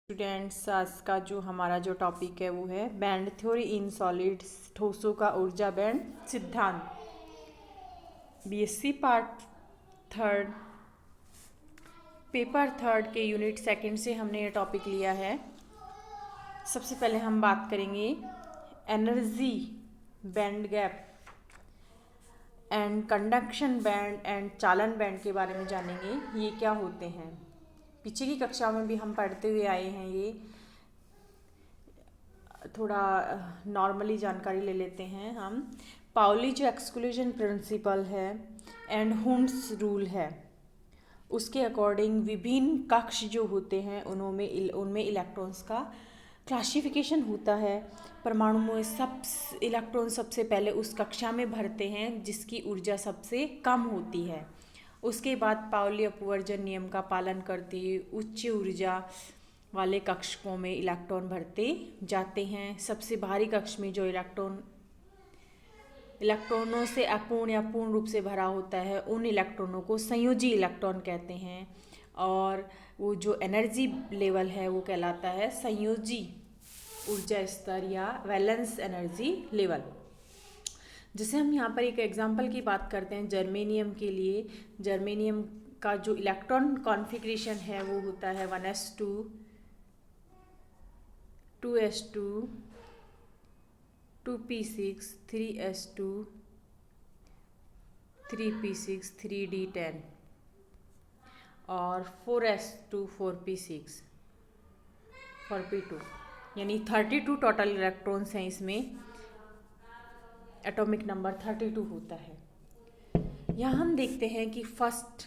Students, आज का जो हमारा टॉपिक है वो है बैंड थ्योरी इन सॉलिड्स, ठोसों का ऊर्जा बैंड सिद्धांत। BSc part third, paper third के यूनिट सेकंड से हमने ये टॉपिक लिया है। सबसे पहले हम बात करेंगे energy band gap and conduction band and चालन बैंड के बारे में जानेंगे, ये क्या होते हैं। पीछे की कक्षाओं में भी हम पढ़ते हुए आए हैं, ये थोड़ा नॉर्मली जानकारी ले लेते हैं हम। पाउली जो एक्सक्लूजन प्रिंसिपल है एंड हुंड्स रूल है, उसके अकॉर्डिंग विभिन्न कक्ष जो होते हैं उनमें इलेक्ट्रॉन्स का क्लासिफिकेशन होता है। परमाणु में सब इलेक्ट्रॉन सबसे पहले उस कक्षा में भरते हैं जिसकी ऊर्जा सबसे कम होती है। उसके बाद पाउली अपवर्जन नियम का पालन करते हुए उच्च ऊर्जा वाले कक्षकों में इलेक्ट्रॉन भरते जाते हैं। सबसे भारी कक्ष में जो इलेक्ट्रॉनों से अपूर्ण या पूर्ण रूप से भरा होता है, उन इलेक्ट्रॉनों को संयोजी इलेक्ट्रॉन कहते हैं। और वो जो एनर्जी लेवल है वो कहलाता है संयोजी ऊर्जा स्तर या वैलेंस एनर्जी लेवल। जैसे हम यहाँ पर एक एग्जांपल की बात करते हैं जर्मेनियम के लिए। जर्मेनियम का जो इलेक्ट्रॉन कॉन्फ़िगरेशन है वो होता है 1s2, 2s2, 2p6, 3s2, 3p6, 3d10 और 4s2, 4p6, 4p2, यानी 32 टोटल इलेक्ट्रॉन्स हैं इसमें। एटॉमिक नंबर 32 होता है। यहाँ हम देखते हैं कि फर्स्ट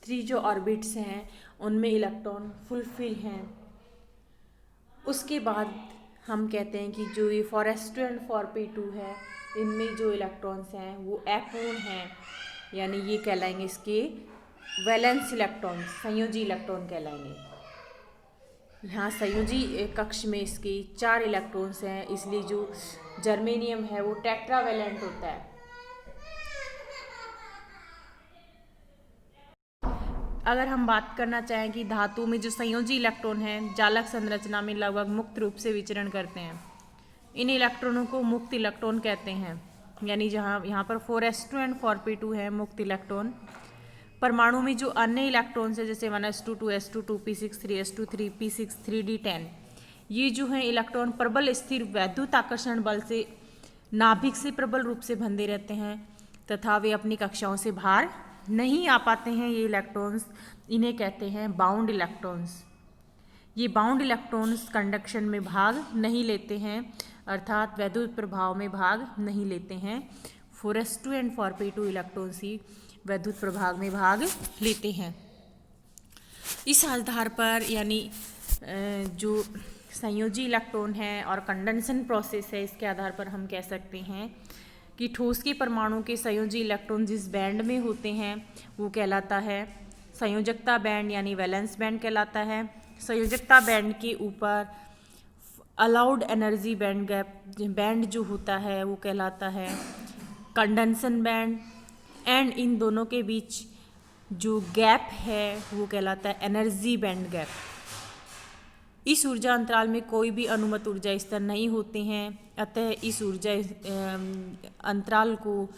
3 जो ऑर्बिट्स हैं उनमें इलेक्ट्रॉन फुलफिल हैं। उसके बाद हम कहते हैं कि जो ये 4s2 एंड 4p2 है, इनमें जो इलेक्ट्रॉन्स हैं वो अपूर्ण हैं, यानी ये कहलाएंगे इसके वैलेंस इलेक्ट्रॉन, संयोजी इलेक्ट्रॉन कहलाएंगे। यहाँ संयोजी कक्ष में इसके 4 इलेक्ट्रॉन्स हैं, इसलिए जो जर्मेनियम है वो टेट्रावैलेंट होता है। अगर हम बात करना चाहें कि धातु में जो संयोजी इलेक्ट्रॉन हैं जालक संरचना में लगभग मुक्त रूप से विचरण करते हैं, इन इलेक्ट्रॉनों को मुक्त इलेक्ट्रॉन कहते हैं। यानी जहाँ यहाँ पर 4s2 एंड 4p2 है मुक्त इलेक्ट्रॉन। परमाणु में जो अन्य इलेक्ट्रॉन्स है जैसे 1s2, 2s2, 2p6, 3s2, 3p6, 3d10, ये जो हैं इलेक्ट्रॉन प्रबल स्थिर वैद्युत आकर्षण बल से नाभिक से प्रबल रूप से बंधे रहते हैं तथा वे अपनी कक्षाओं से बाहर नहीं आ पाते हैं। ये इलेक्ट्रॉन्स, इन्हें कहते हैं बाउंड इलेक्ट्रॉन्स। ये बाउंड इलेक्ट्रॉन्स कंडक्शन में भाग नहीं लेते हैं, अर्थात वैद्युत प्रभाव में भाग नहीं लेते हैं। 4s2 एंड 4p2 इलेक्ट्रॉन्स ही वैद्युत प्रभाव में भाग लेते हैं। इस आधार पर यानी जो संयोजी इलेक्ट्रॉन है और कंडेंसन प्रोसेस है, इसके आधार पर हम कह सकते हैं कि ठोस के परमाणु के संयोजी इलेक्ट्रॉन जिस बैंड में होते हैं वो कहलाता है संयोजकता बैंड, यानी वैलेंस बैंड कहलाता है। संयोजकता बैंड के ऊपर अलाउड एनर्जी बैंड बैंड जो होता है वो कहलाता है कंडेंसन बैंड, एंड इन दोनों के बीच जो गैप है वो कहलाता है एनर्जी बैंड गैप। इस ऊर्जा अंतराल में कोई भी अनुमत ऊर्जा स्तर नहीं होते हैं, अतः इस ऊर्जा अंतराल को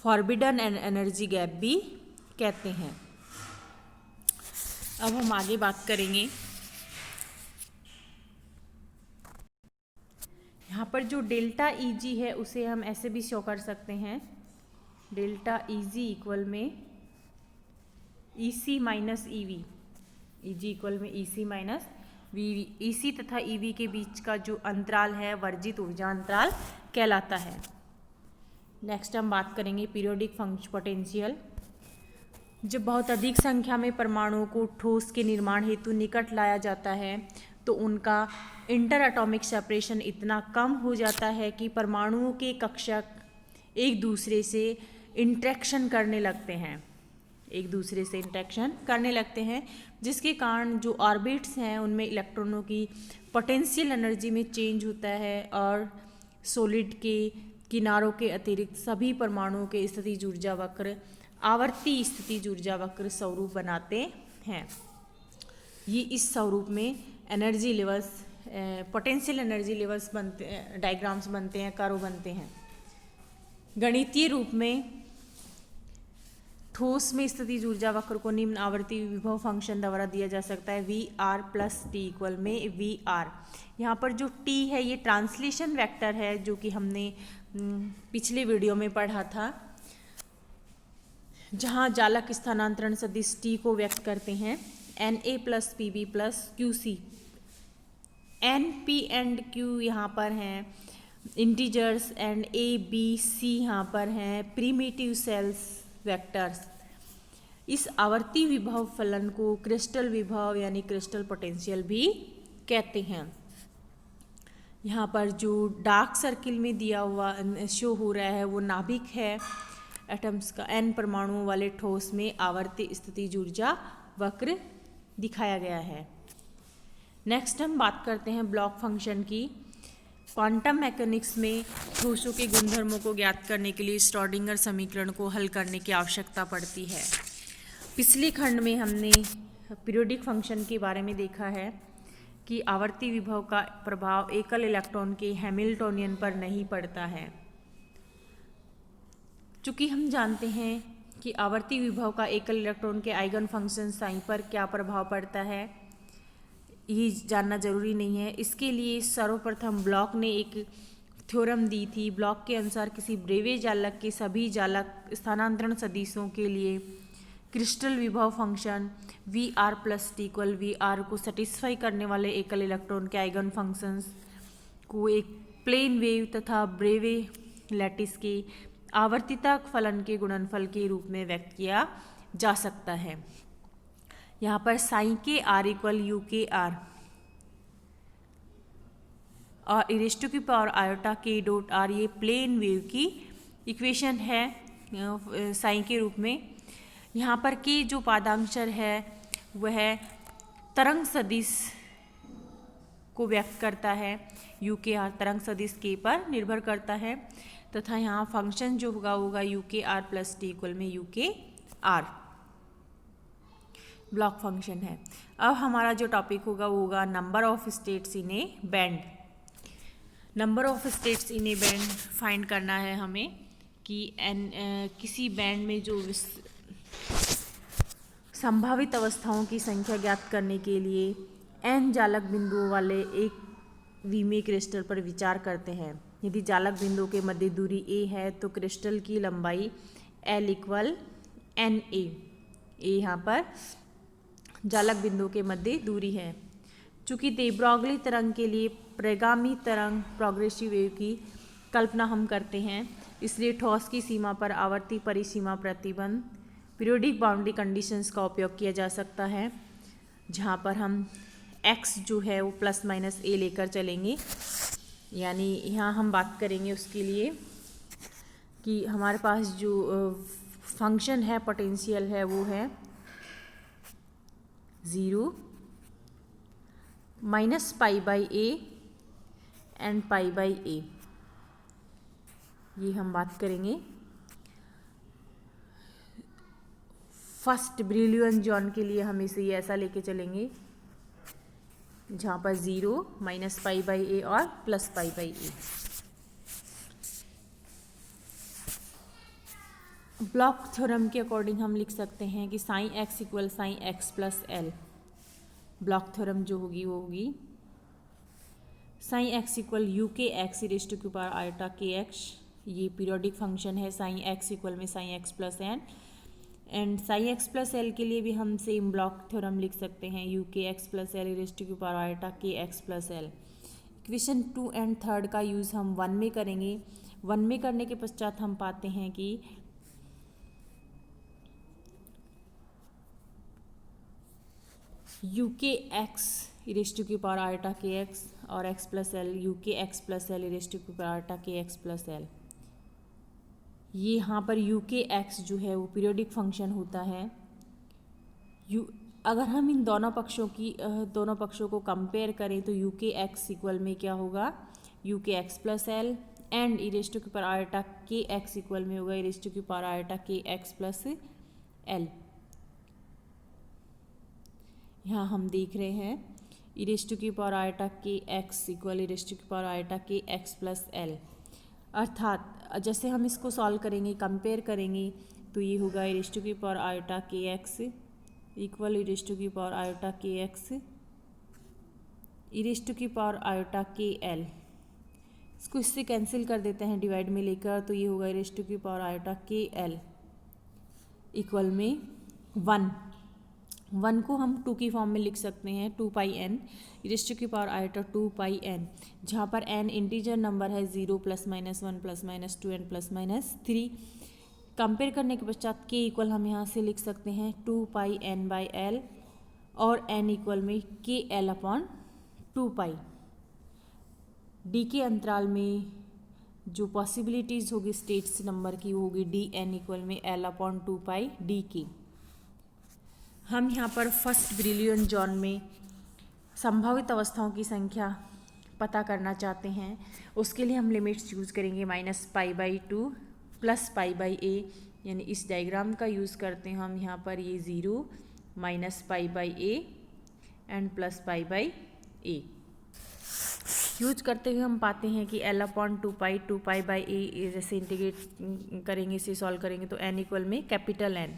फॉरबिडन एनर्जी गैप भी कहते हैं। अब हम आगे बात करेंगे। यहाँ पर जो डेल्टा Eg है उसे हम ऐसे भी शो कर सकते हैं, डेल्टा Eg इक्वल में Ec minus EV, Eg equal में Ec माइनस VV। Ec तथा EV के बीच का जो अंतराल है वर्जित ऊर्जा अंतराल कहलाता है। नेक्स्ट हम बात करेंगे पीरियोडिक फंक्शन पोटेंशियल। जब बहुत अधिक संख्या में परमाणुओं को ठोस के निर्माण हेतु निकट लाया जाता है तो उनका इंटर एटॉमिक सेपरेशन इतना कम हो जाता है कि परमाणुओं के कक्षक एक दूसरे से इंटरेक्शन करने लगते हैं, जिसके कारण जो ऑर्बिट्स हैं उनमें इलेक्ट्रॉनों की पोटेंशियल एनर्जी में चेंज होता है और सॉलिड के किनारों के अतिरिक्त सभी परमाणुओं के स्थितिज ऊर्जा वक्र आवर्ती स्थितिज ऊर्जा वक्र स्वरूप बनाते हैं। ये इस स्वरूप में energy levels, potential energy levels बनते हैं, डायग्राम्स बनते हैं, कर्व बनते हैं। गणितीय रूप में ठोस में स्थितिज ऊर्जा वक्र को निम्न आवर्ती विभव फंक्शन द्वारा दिया जा सकता है, V r plus T equal में वी आर। यहाँ पर जो टी है ये ट्रांसलेशन वेक्टर है, जो कि हमने पिछले वीडियो में पढ़ा था, जहाँ जालक स्थानांतरण सदिश टी को व्यक्त करते हैं N A plus P B plus Q C. N P and Q यहाँ पर हैं integers, and A B C यहाँ पर हैं प्रीमिटिव सेल्स वेक्टर्स। इस आवर्ती विभव फलन को क्रिस्टल विभव यानी क्रिस्टल पोटेंशियल भी कहते हैं। यहाँ पर जो डार्क सर्किल में दिया हुआ शो हो रहा है वो नाभिक है एटम्स का, एन परमाणुओं वाले ठोस में आवर्ती स्थितिज ऊर्जा वक्र दिखाया गया है। नेक्स्ट हम बात करते हैं ब्लॉक फंक्शन की। क्वांटम मैकेनिक्स में ठोसों के गुणधर्मों को ज्ञात करने के लिए श्रोडिंगर समीकरण को हल करने की आवश्यकता पड़ती है। पिछले खंड में हमने पीरियोडिक फंक्शन के बारे में देखा है कि आवर्ती विभव का प्रभाव एकल इलेक्ट्रॉन के हैमिल्टोनियन पर नहीं पड़ता है। चूँकि हम जानते हैं कि आवर्ती विभव का एकल इलेक्ट्रॉन के आइगन फंक्शन साइन पर क्या प्रभाव पड़ता है, ये जानना जरूरी नहीं है। इसके लिए सर्वप्रथम ब्लॉक ने एक थ्योरम दी थी। ब्लॉक के अनुसार किसी ब्रेवे जालक के सभी जालक स्थानांतरण सदिशों के लिए क्रिस्टल विभव function V r plus T equal V r को सेटिस्फाई करने वाले एकल इलेक्ट्रॉन के आइगन फंक्शंस को एक प्लेन वेव तथा ब्रेवे लैटिस के आवर्तिता फलन के गुणनफल के रूप में व्यक्त किया जा सकता है। यहाँ पर साइन के आर इक्वल यू के आर और इरेस्टो की पावर आयोटा के डॉट आर ये प्लेन वेव की इक्वेशन है साइन के रूप में। यहाँ पर के जो पादांशर है वह तरंग सदिश को व्यक्त करता है, यू के आर तरंग सदिश के पर निर्भर करता है, तथा यहाँ फंक्शन जो होगा यू के आर प्लस टी इक्वल में यू के आर ब्लॉक फंक्शन है। अब हमारा जो टॉपिक होगा वो होगा number of states in A band. Number of states in A band find करना है हमें कि किसी बैंड में जो संभावित अवस्थाओं की संख्या ज्ञात करने के लिए n जालक बिंदुओं वाले एक विमीय क्रिस्टल पर विचार करते हैं। यदि जालक बिंदु के मध्य दूरी a है तो क्रिस्टल की लंबाई L इक्वल एन ए। यहाँ पर जालक बिंदु के मध्य दूरी है। चूँकि दे ब्रॉगली तरंग के लिए प्रगामी तरंग प्रोग्रेसिव वेव की कल्पना हम करते हैं, इसलिए ठोस की सीमा पर आवर्ती परिसीमा प्रतिबंध पीरियोडिक बाउंड्री कंडीशंस का उपयोग किया जा सकता है, जहाँ पर हम x जो है वो प्लस माइनस a लेकर चलेंगे। यानी यहाँ हम बात करेंगे उसके लिए कि हमारे पास जो फंक्शन है पोटेंशियल है वो है 0 minus pi by A and pi by A, ये हम बात करेंगे। फर्स्ट ब्रिलियन जॉन के लिए हम इसे ऐसा लेके चलेंगे जहाँ पर 0 माइनस पाई बाई ए और plus pi by A. Bloch theorem के अकॉर्डिंग हम लिख सकते हैं कि sine X equal sine X plus L. Bloch theorem जो होगी वो होगी sine X equal U K X raise to की पावर आयोटा के एक्स। ये पीरियोडिक फंक्शन है साइन एक्स इक्वल में sine X plus N, and sine X plus L के लिए भी हम सेम ब्लॉक थ्योरम लिख सकते हैं U K X plus L raise to की power iota K X plus L. Equation 2 and 3 का यूज़ हम 1 में करेंगे। 1 में करने के पश्चात हम पाते हैं कि U K X raise to की पावर आयोटा के एक्स और X plus L U K X plus L raise to की power iota K X plus L. ये यहाँ पर यू के एक्स जो है वो पीरियोडिक फंक्शन होता है। अगर हम इन दोनों पक्षों को कंपेयर करें तो यू के एक्स इक्वल में क्या होगा U K X plus L, and E raise to की power iota K X equal में होगा ई रेज़ टू की power iota K X plus L. यहाँ हम देख रहे हैं ई रेज टू की power iota K X equal E raise to की power iota K X plus L. अर्थात जैसे हम इसको सॉल्व करेंगे, कंपेयर करेंगे, तो ये होगा ई रेज टू की power iota K X equal E raise to की power iota K X E raise to की पावर आयोटा के एल। इसको इससे कैंसिल कर देते हैं डिवाइड में लेकर, तो ये होगा ई रेज टू की power iota K L equal में 1 को हम 2 की फॉर्म में लिख सकते हैं, 2 पाई एन ई रेज टू की पावर आयोटा 2 पाई एन, जहाँ पर एन इंटीजर नंबर है 0 +-1 +-2 एंड +-3। कंपेयर करने के पश्चात के इक्वल हम यहाँ से लिख सकते हैं 2 पाई एन बाई एल और एन इक्वल में के एल अपॉन 2 पाई। डी के अंतराल में जो पॉसिबिलिटीज़ होगी स्टेट्स नंबर की, वो होगी डी एन इक्वल में एल अपॉन 2 पाई डी के। हम यहाँ पर फर्स्ट ब्रिलियन जॉन में संभावित अवस्थाओं की संख्या पता करना चाहते हैं। उसके लिए हम लिमिट्स यूज़ करेंगे -π/2 +π/a, यानी इस डायग्राम का यूज़ करते हैं हम यहाँ पर, ये 0 -π/a एंड +π/a यूज करते हुए हम पाते हैं कि L अपॉन 2π/a जैसे इंटीग्रेट करेंगे, इसे सॉल्व करेंगे तो n इक्वल में कैपिटल N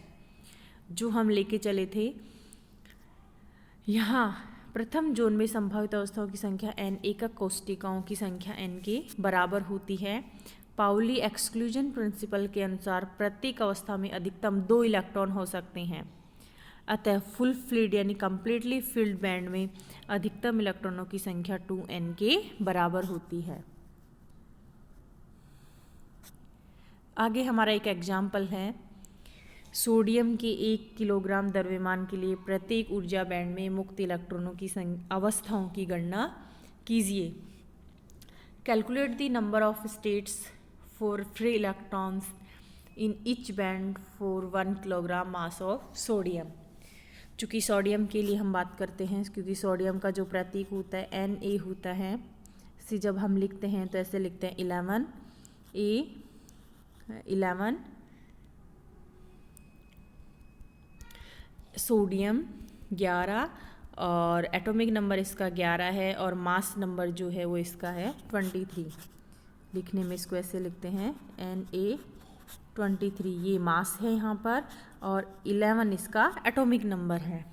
जो हम लेके चले थे। यहाँ प्रथम जोन में संभावित अवस्थाओं की संख्या n एकक कोष्टिकाओं की संख्या n के बराबर होती है। पाउली एक्सक्लूजन प्रिंसिपल के अनुसार प्रत्येक अवस्था में अधिकतम 2 इलेक्ट्रॉन हो सकते हैं। अतः फुल फ्लिड यानी कंप्लीटली फिल्ड बैंड में अधिकतम इलेक्ट्रॉनों की संख्या 2n के बराबर होती है। आगे हमारा एक एग्जाम्पल है, सोडियम के 1 किलोग्राम द्रव्यमान के लिए प्रत्येक ऊर्जा बैंड में मुक्त इलेक्ट्रॉनों की अवस्थाओं की गणना कीजिए। Calculate the number of states for free electrons in each band for 1 kilogram mass of sodium. चूँकि सोडियम के लिए हम बात करते हैं, क्योंकि सोडियम का जो प्रतीक होता है Na होता है, इसे जब हम लिखते हैं तो ऐसे लिखते हैं 11 सोडियम 11 और एटॉमिक नंबर इसका 11 है और मास नंबर जो है वो इसका है 23। लिखने में इसको ऐसे लिखते हैं Na23, ये मास है यहाँ पर, और 11 इसका एटॉमिक नंबर है।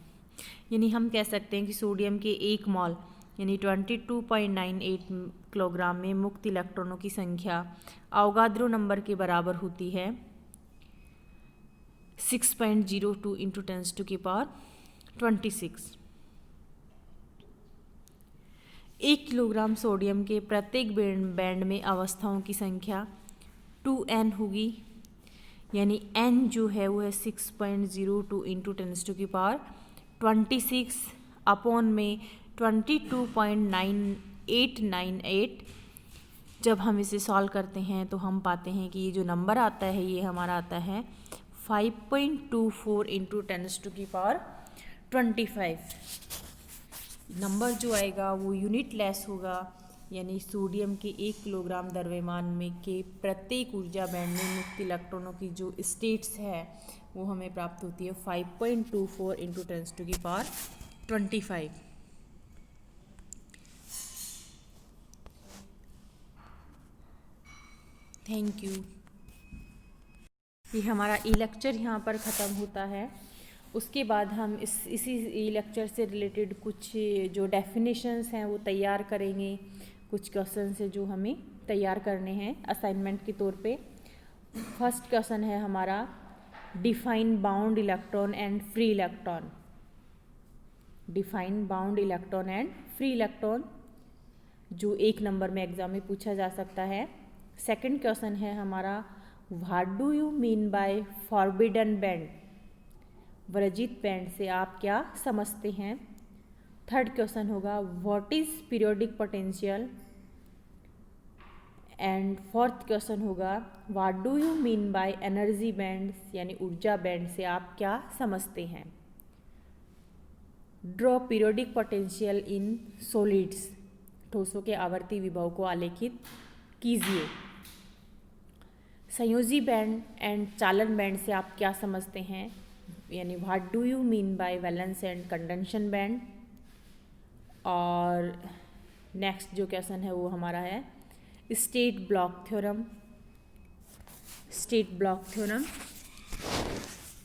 यानी हम कह सकते हैं कि सोडियम के 1 मॉल यानी 22.98 किलोग्राम में मुक्त इलेक्ट्रॉनों की संख्या अवोगाद्रो नंबर के बराबर होती है 6.02 इंटू 10⁻26। 1 किलोग्राम सोडियम के प्रत्येक बैंड में अवस्थाओं की संख्या 2n होगी, यानी n जो है वो है 6.02 इंटू 10⁻26 अपॉन में 22.9898। जब हम इसे सॉल्व करते हैं तो हम पाते हैं कि ये जो नंबर आता है ये हमारा आता है 5.24 इंटू 10⁻25। नंबर जो आएगा वो यूनिट लेस होगा, यानी सोडियम के 1 किलोग्राम द्रव्यमान में के प्रत्येक ऊर्जा बैंड में मुक्त इलेक्ट्रॉनों की जो स्टेट्स है वो हमें प्राप्त होती है 5.24 इंटू 10⁻25। Thank you. ये हमारा ई लेक्चर यहाँ पर ख़त्म होता है। उसके बाद हम इसी ई लेक्चर से रिलेटेड कुछ जो डेफिनेशंस हैं वो तैयार करेंगे। कुछ क्वेश्चन है जो हमें तैयार करने हैं असाइनमेंट के तौर पे। फर्स्ट क्वेश्चन है हमारा, define bound electron and free electron. Define bound electron and free electron, जो 1 नंबर में एग्जाम में पूछा जा सकता है। सेकंड क्वेश्चन है हमारा, what do you mean by forbidden band. वर्जित बैंड से आप क्या समझते हैं। थर्ड क्वेश्चन होगा, what is periodic potential. And fourth question होगा, what do you mean by energy band, यानी ऊर्जा बैंड से आप क्या समझते हैं। Draw periodic potential in solids. ठोसों के आवर्ती विभव को आलेखित कीजिए। संयोजी बैंड एंड चालन बैंड से आप क्या समझते हैं, यानी what do you mean bye valence and conduction band. और नेक्स्ट जो क्वेश्चन है वो हमारा है state block theorem, state block theorem.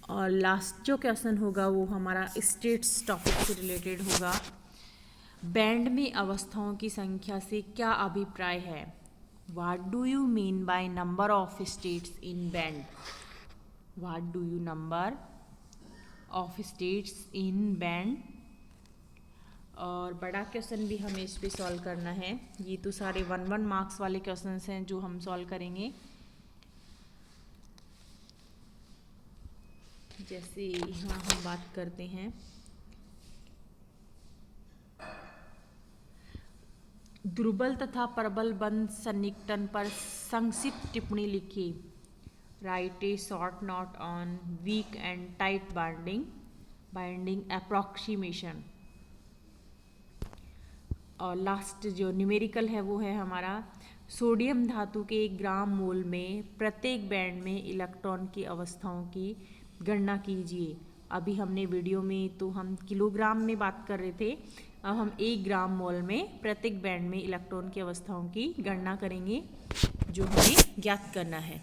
और लास्ट जो क्वेश्चन होगा वो हमारा स्टेट्स टॉपिक से रिलेटेड होगा। बैंड में अवस्थाओं की संख्या से क्या अभिप्राय है? What do you mean by number of states in band? What do you number of states in band? और बड़ा क्वेश्चन भी हमें इस पे सॉल्व करना है। ये तो सारे 1-1 मार्क्स वाले क्वेश्चंस हैं जो हम सॉल्व करेंगे। जैसे यहाँ हम बात करते हैं दुर्बल तथा प्रबल बंध सन्निकटन पर संक्षिप्त टिप्पणी लिखिए। Write a short note on weak and tight binding approximation. और लास्ट जो न्यूमेरिकल है वो है हमारा सोडियम धातु के 1 ग्राम मोल में प्रत्येक बैंड में इलेक्ट्रॉन की अवस्थाओं की गणना कीजिए। अभी हमने वीडियो में तो हम किलोग्राम में बात कर रहे थे, अब हम 1 ग्राम मोल में प्रत्येक बैंड में इलेक्ट्रॉन की अवस्थाओं की गणना करेंगे जो हमें ज्ञात करना है।